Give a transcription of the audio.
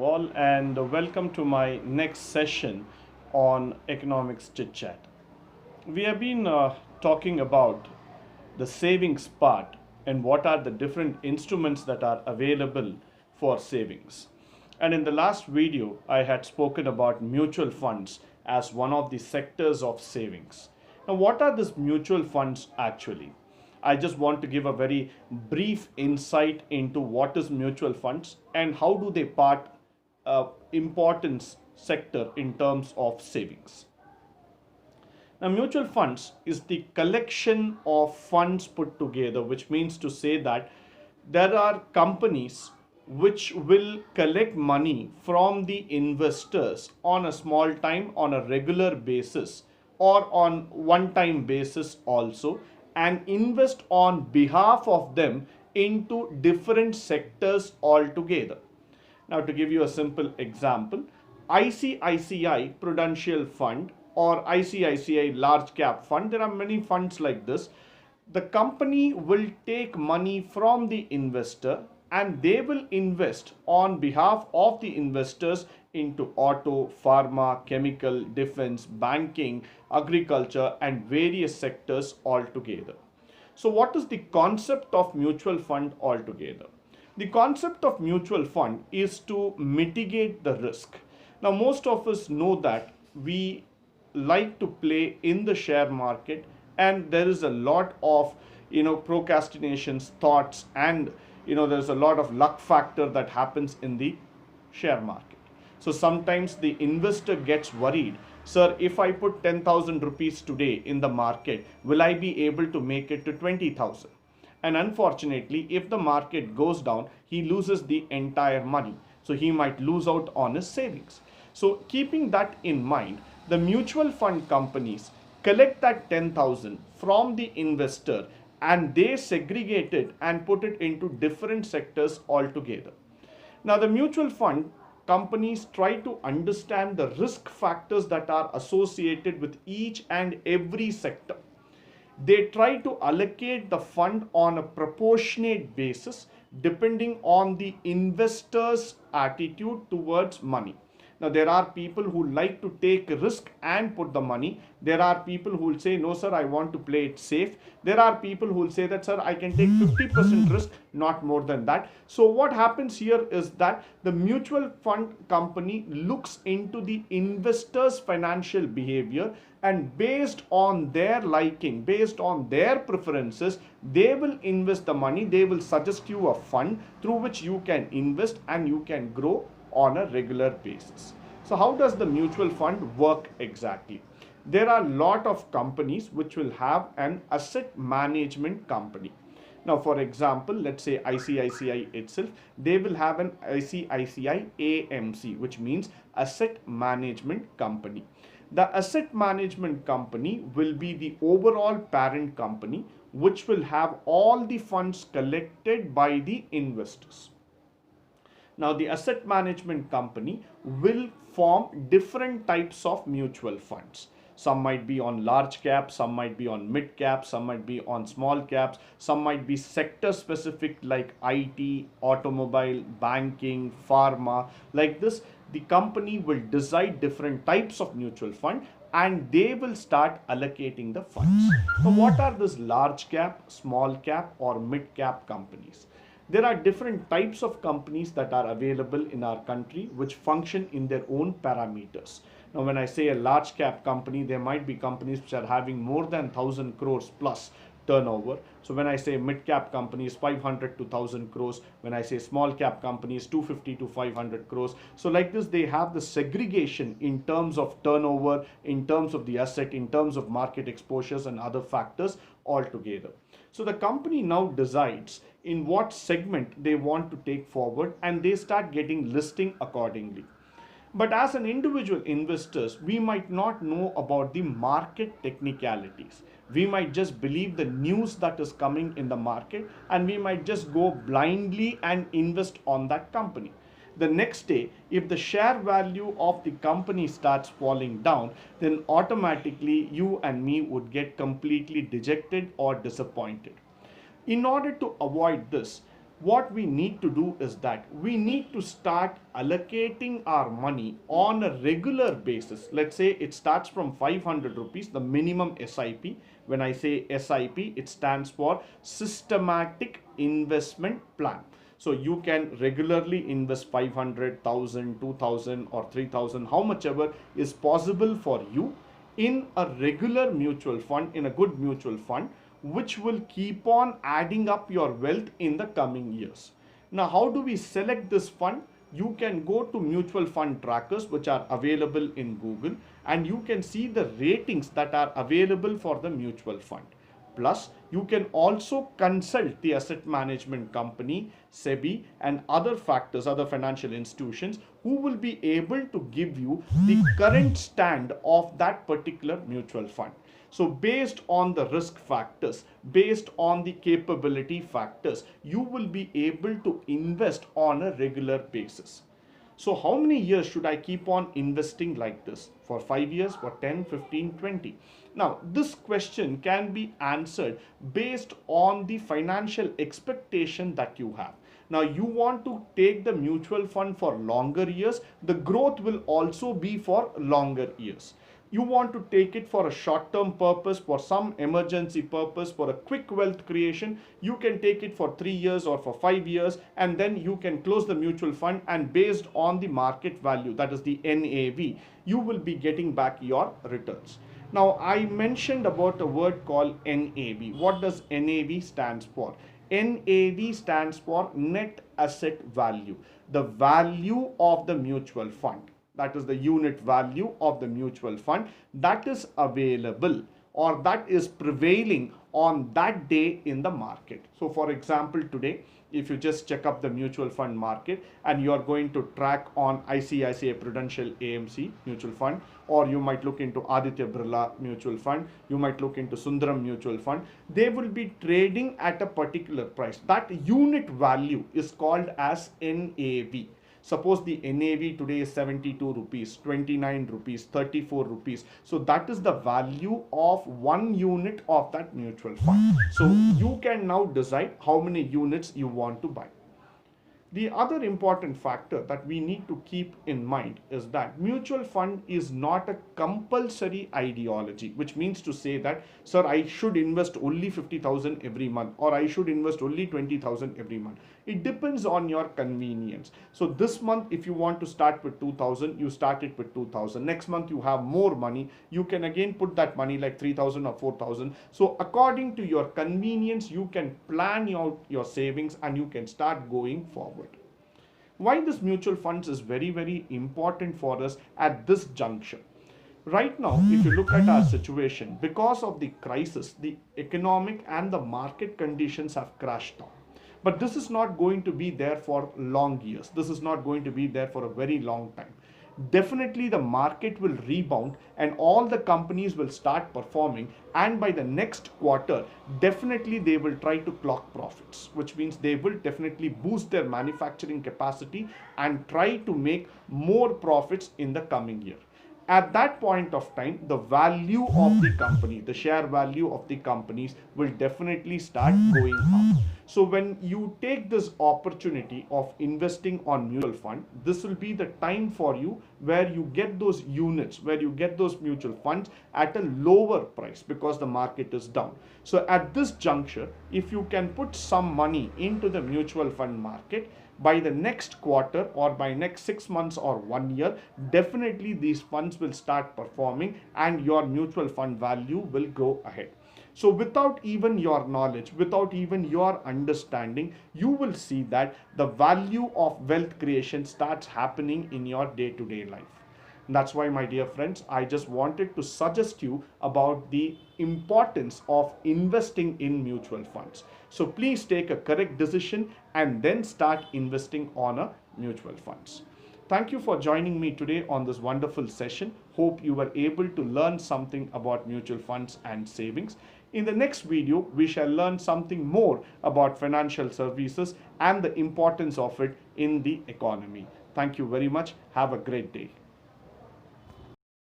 all, and welcome to my next session on economics chit chat. We have been talking about the savings part and what are the different instruments that are available for savings. And in the last video, I had spoken about mutual funds as one of the sectors of savings. Now, what are these mutual funds actually? I just want to give a very brief insight into what is mutual funds and how do they part importance sector in terms of savings. Now, mutual funds is the collection of funds put together, which means to say that there are companies which will collect money from the investors on a small time, on a regular basis, or on one time basis also, and invest on behalf of them into different sectors altogether. Now, to give you a simple example, ICICI Prudential Fund or ICICI Large Cap Fund, there are many funds like this. The company will take money from the investor and they will invest on behalf of the investors into auto, pharma, chemical, defense, banking, agriculture, and various sectors altogether. So, what is the concept of mutual fund altogether? The concept of mutual fund is to mitigate the risk. Now, most of us know that we like to play in the share market, and there is a lot of procrastinations, thoughts, and there's a lot of luck factor that happens in the share market. So sometimes the investor gets worried, sir, if I put 10,000 rupees today in the market, will I be able to make it to 20,000? And unfortunately, if the market goes down, he loses the entire money. So he might lose out on his savings. So keeping that in mind, the mutual fund companies collect that 10,000 from the investor and they segregate it and put it into different sectors altogether. Now, the mutual fund companies try to understand the risk factors that are associated with each and every sector. They try to allocate the fund on a proportionate basis depending on the investor's attitude towards money. Now, there are people who like to take risk and put the money. There are people who will say, no, sir, I want to play it safe. There are people who will say that, sir, I can take 50% risk, not more than that. So what happens here is that the mutual fund company looks into the investor's financial behavior, and based on their liking, based on their preferences, they will invest the money. They will suggest you a fund through which you can invest and you can grow on a regular basis. So how does the mutual fund work exactly? There are a lot of companies which will have an asset management company. Now, for example, let's say ICICI itself, they will have an ICICI AMC, which means asset management company. The asset management company will be the overall parent company which will have all the funds collected by the investors. Now, the asset management company will form different types of mutual funds. Some might be on large cap, some might be on mid cap, some might be on small caps, some might be sector specific like IT, automobile, banking, pharma. Like this, the company will decide different types of mutual fund and they will start allocating the funds. So, what are these large cap, small cap, or mid cap companies? There are different types of companies that are available in our country which function in their own parameters. Now, when I say a large cap company, there might be companies which are having more than 1,000 crores plus turnover. So when I say mid cap companies, 500 to 1,000 crores. When I say small cap companies, 250 to 500 crores. So like this, they have the segregation in terms of turnover, in terms of the asset, in terms of market exposures and other factors altogether. So the company now decides in what segment they want to take forward and they start getting listing accordingly. But as an individual investors, we might not know about the market technicalities. We might just believe the news that is coming in the market and we might just go blindly and invest on that company. The next day, if the share value of the company starts falling down, then automatically you and me would get completely dejected or disappointed. In order to avoid this, what we need to do is that we need to start allocating our money on a regular basis. Let's say it starts from 500 rupees, the minimum SIP. When I say SIP, it stands for systematic investment plan. So you can regularly invest 500, 1000, 2000 or 3000, how much ever is possible for you in a regular mutual fund, in a good mutual fund, which will keep on adding up your wealth in the coming years. Now, how do we select this fund? You can go to mutual fund trackers which are available in Google, and you can see the ratings that are available for the mutual fund. Plus, you can also consult the asset management company, SEBI, and other factors, other financial institutions who will be able to give you the current stand of that particular mutual fund. So based on the risk factors, based on the capability factors, you will be able to invest on a regular basis. So how many years should I keep on investing like this? For 5 years, for 10, 15, 20? Now, this question can be answered based on the financial expectation that you have. Now, you want to take the mutual fund for longer years, the growth will also be for longer years. You want to take it for a short-term purpose, for some emergency purpose, for a quick wealth creation, you can take it for 3 years or for 5 years, and then you can close the mutual fund, and based on the market value, that is the NAV, you will be getting back your returns. Now, I mentioned about a word called NAV. What does NAV stands for? NAV stands for net asset value, the value of the mutual fund. That is the unit value of the mutual fund that is available or that is prevailing on that day in the market. So for example, today, if you just check up the mutual fund market and you are going to track on ICICI Prudential AMC mutual fund, or you might look into Aditya Birla mutual fund, you might look into Sundaram mutual fund, they will be trading at a particular price. That unit value is called as NAV. Suppose the NAV today is 72 rupees, 29 rupees, 34 rupees. So that is the value of 1 unit of that mutual fund. So you can now decide how many units you want to buy. The other important factor that we need to keep in mind is that mutual fund is not a compulsory ideology, which means to say that, sir, I should invest only 50,000 every month, or I should invest only 20,000 every month. It depends on your convenience. So this month, if you want to start with 2,000, you start it with 2,000. Next month, you have more money. You can again put that money like 3,000 or 4,000. So according to your convenience, you can plan out your savings and you can start going forward. Why this mutual funds is very, very important for us at this juncture. Right now, if you look at our situation, because of the crisis, the economic and the market conditions have crashed down. But this is not going to be there for long years. This is not going to be there for a very long time. Definitely the market will rebound and all the companies will start performing, and by the next quarter definitely they will try to clock profits, which means they will definitely boost their manufacturing capacity and try to make more profits in the coming year. At that point of time, the value of the company, the share value of the companies will definitely start going up. So when you take this opportunity of investing on mutual fund, this will be the time for you where you get those units, where you get those mutual funds at a lower price because the market is down. So at this juncture, if you can put some money into the mutual fund market, by the next quarter or by next 6 months or 1 year, definitely these funds will start performing and your mutual fund value will go ahead. So without even your knowledge, without even your understanding, you will see that the value of wealth creation starts happening in your day-to-day life. And that's why, my dear friends, I just wanted to suggest you about the importance of investing in mutual funds. So please take a correct decision and then start investing on a mutual funds. Thank you for joining me today on this wonderful session. Hope you were able to learn something about mutual funds and savings. In the next video, we shall learn something more about financial services and the importance of it in the economy. Thank you very much. Have a great day.